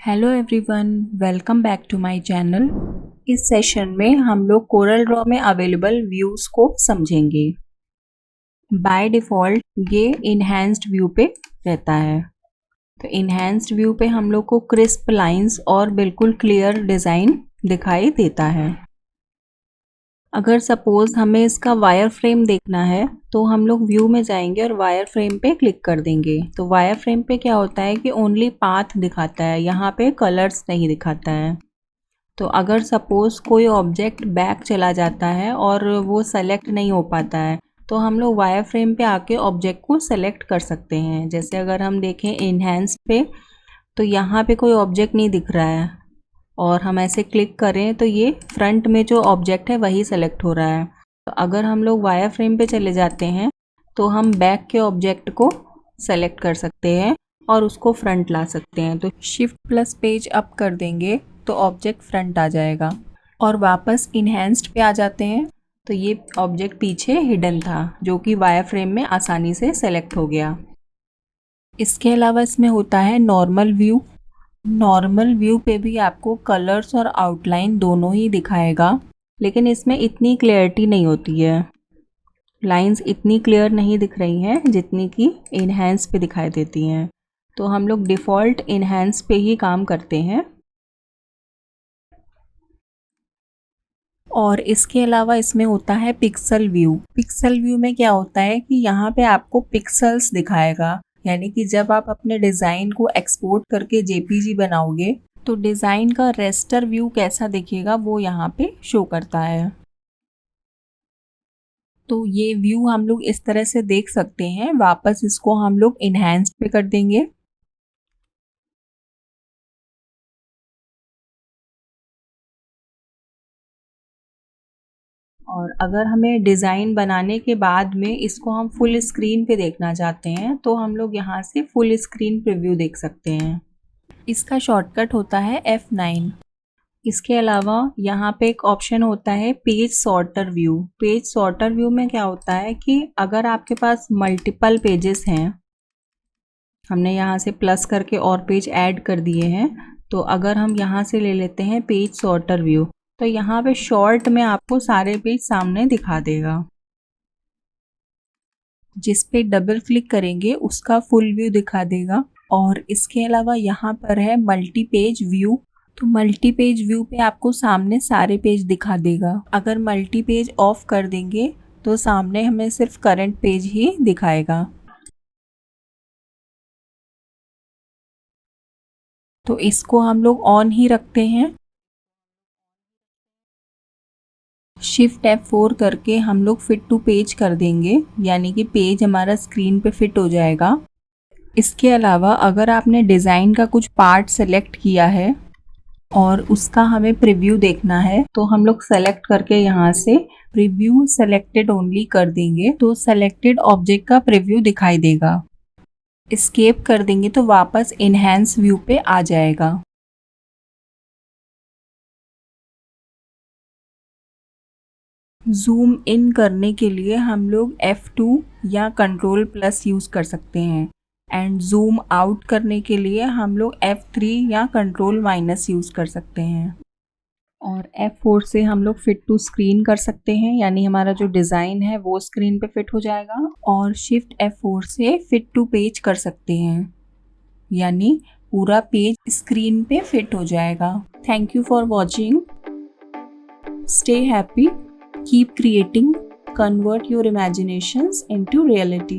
Hello everyone, welcome back to my channel. इस session में हम लोग कोरल ड्रॉ में अवेलेबल व्यूज़ को समझेंगे। बाय डिफ़ॉल्ट ये इन्हेंस्ड व्यू पे रहता है। तो इन्हेंस्ड व्यू पे हम लोग को क्रिस्प लाइंस और बिल्कुल क्लियर डिज़ाइन दिखाई देता है। अगर सपोज़ हमें इसका वायर फ्रेम देखना है तो हम लोग व्यू में जाएंगे और वायर फ्रेम पे क्लिक कर देंगे। तो वायर फ्रेम पे क्या होता है कि ओनली पाथ दिखाता है, यहाँ पे कलर्स नहीं दिखाता है। तो अगर सपोज़ कोई ऑब्जेक्ट बैक चला जाता है और वो सेलेक्ट नहीं हो पाता है तो हम लोग वायर फ्रेम पे आके ऑब्जेक्ट को सेलेक्ट कर सकते हैं। जैसे अगर हम देखें इन्हेंस पे तो यहाँ पे कोई ऑब्जेक्ट नहीं दिख रहा है और हम ऐसे क्लिक करें तो ये फ्रंट में जो ऑब्जेक्ट है वही सेलेक्ट हो रहा है। तो अगर हम लोग वायर फ्रेम पे चले जाते हैं तो हम बैक के ऑब्जेक्ट को सेलेक्ट कर सकते हैं और उसको फ्रंट ला सकते हैं। तो शिफ्ट प्लस पेज अप कर देंगे तो ऑब्जेक्ट फ्रंट आ जाएगा और वापस इन्हेंस्ड पे आ जाते हैं तो ये ऑब्जेक्ट पीछे हिडन था जो कि वायर फ्रेम में आसानी से सेलेक्ट हो गया। इसके अलावा इसमें होता है नॉर्मल व्यू। नॉर्मल व्यू पे भी आपको कलर्स और आउटलाइन दोनों ही दिखाएगा, लेकिन इसमें इतनी क्लियरिटी नहीं होती है। लाइंस इतनी क्लियर नहीं दिख रही हैं जितनी कि इन्हेंस पे दिखाई देती हैं। तो हम लोग डिफ़ॉल्ट इन्हेंस पे ही काम करते हैं। और इसके अलावा इसमें होता है पिक्सल व्यू। पिक्सल व्यू में क्या होता है कि यहाँ पे आपको पिक्सल्स दिखाएगा, यानी कि जब आप अपने डिज़ाइन को एक्सपोर्ट करके जेपीजी बनाओगे तो डिज़ाइन का रेस्टर व्यू कैसा दिखेगा वो यहाँ पे शो करता है। तो ये व्यू हम लोग इस तरह से देख सकते हैं। वापस इसको हम लोग इन्हेंस्ड पे कर देंगे। और अगर हमें डिज़ाइन बनाने के बाद में इसको हम फुल स्क्रीन पे देखना चाहते हैं तो हम लोग यहाँ से फुल स्क्रीन प्रीव्यू देख सकते हैं। इसका शॉर्टकट होता है F9। इसके अलावा यहाँ पे एक ऑप्शन होता है page sorter view. Page sorter view में क्या होता है कि अगर आपके पास मल्टीपल पेजेस हैं, हमने यहाँ से प्लस करके और पेज ऐड कर दिए हैं, तो अगर हम यहाँ से ले लेते हैं पेज सॉर्टर व्यू तो यहाँ पे शॉर्ट में आपको सारे पेज सामने दिखा देगा। जिस पे डबल क्लिक करेंगे उसका फुल व्यू दिखा देगा। और इसके अलावा यहाँ पर है मल्टी पेज व्यू। तो मल्टी पेज व्यू पे आपको सामने सारे पेज दिखा देगा। अगर मल्टी पेज ऑफ कर देंगे तो सामने हमें सिर्फ करंट पेज ही दिखाएगा। तो इसको हम लोग ऑन ही रखते हैं। शिफ्ट F4 करके हम लोग फिट टू पेज कर देंगे, यानी कि पेज हमारा स्क्रीन पे फिट हो जाएगा। इसके अलावा अगर आपने डिज़ाइन का कुछ पार्ट सेलेक्ट किया है और उसका हमें प्रीव्यू देखना है तो हम लोग सेलेक्ट करके यहाँ से प्रीव्यू सेलेक्टेड ओनली कर देंगे तो सेलेक्टेड ऑब्जेक्ट का प्रीव्यू दिखाई देगा। एस्केप कर देंगे तो वापस इन्हेंस व्यू पे आ जाएगा। जूम इन करने के लिए हम लोग F2 या कंट्रोल प्लस यूज़ कर सकते हैं एंड जूम आउट करने के लिए हम लोग F3 या कंट्रोल माइनस यूज़ कर सकते हैं। और F4 से हम लोग फिट टू स्क्रीन कर सकते हैं, यानी हमारा जो डिज़ाइन है वो स्क्रीन पे फिट हो जाएगा। और शिफ्ट F4 से फिट टू पेज कर सकते हैं, यानी पूरा पेज स्क्रीन पे फिट हो जाएगा। Thank you for watching. Stay happy, keep creating, convert your imaginations into reality.